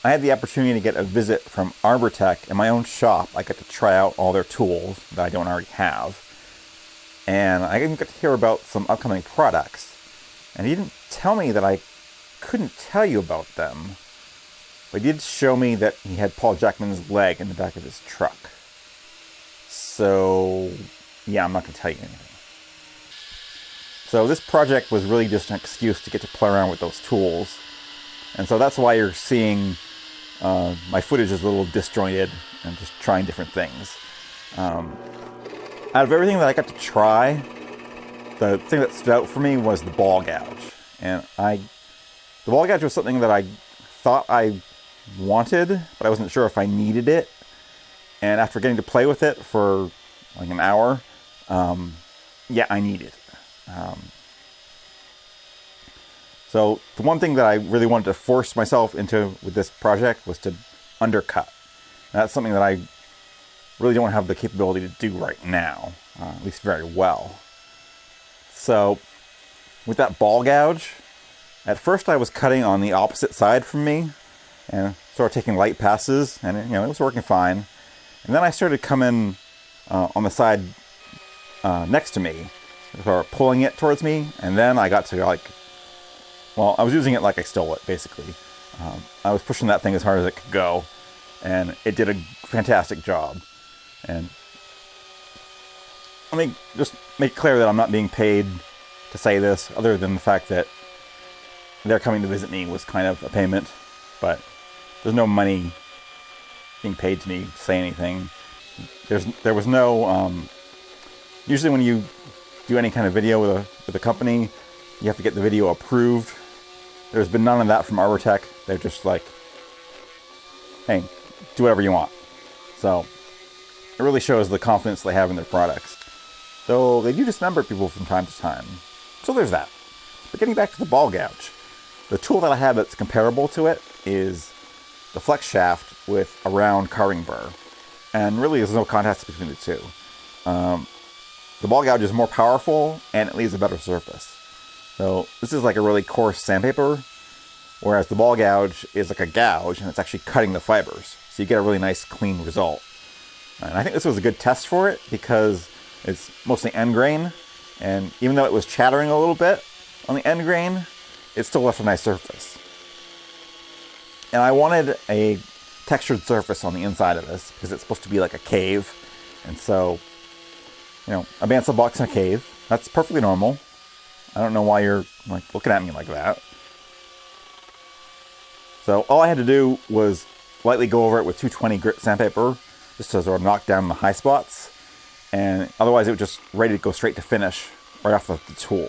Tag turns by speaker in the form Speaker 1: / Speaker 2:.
Speaker 1: I had the opportunity to get a visit from Arbortech in my own shop. I got to try out all their tools that I don't already have. And I even got to hear about some upcoming products. And he didn't tell me that I couldn't tell you about them. But he did show me that he had Paul Jackman's leg in the back of his truck. So, yeah, I'm not going to tell you anything. So this project was really just an excuse to get to play around with those tools. And so that's why you're seeing my footage is a little disjointed and just trying different things. Out of everything that I got to try, the thing that stood out for me was the ball gouge. And the ball gouge was something that I thought I wanted, but I wasn't sure if I needed it. And after getting to play with it for like an hour, yeah, I need it. So the one thing that I really wanted to force myself into with this project was to undercut. And that's something that I really don't have the capability to do right now, at least very well. So with that ball gouge, at first I was cutting on the opposite side from me and sort of taking light passes, and it was working fine. And then I started coming on the side next to me, sort of pulling it towards me, and then I got to I was using it like I stole it, basically. I was pushing that thing as hard as it could go, and it did a fantastic job. And let me just make clear that I'm not being paid to say this, other than the fact that their coming to visit me was kind of a payment, but there's no money being paid to me to say anything. There was no... usually when you do any kind of video with a company, you have to get the video approved. There's been none of that from Arbortech. They're just like, hey, do whatever you want. So it really shows the confidence they have in their products. Though they do dismember people from time to time. So there's that. But getting back to the ball gouge, the tool that I have that's comparable to it is the flex shaft with a round carving burr. And really there's no contest between the two. The ball gouge is more powerful and it leaves a better surface. So this is like a really coarse sandpaper, whereas the ball gouge is like a gouge and it's actually cutting the fibers. So you get a really nice clean result. And I think this was a good test for it because it's mostly end grain, and even though it was chattering a little bit on the end grain, it still left a nice surface. And I wanted a textured surface on the inside of this because it's supposed to be like a cave. And so, a Bandsaw box in a cave, that's perfectly normal. I don't know why you're looking at me like that. So all I had to do was lightly go over it with 220 grit sandpaper, just to sort of knock down the high spots. And otherwise it was just ready to go straight to finish right off the tool.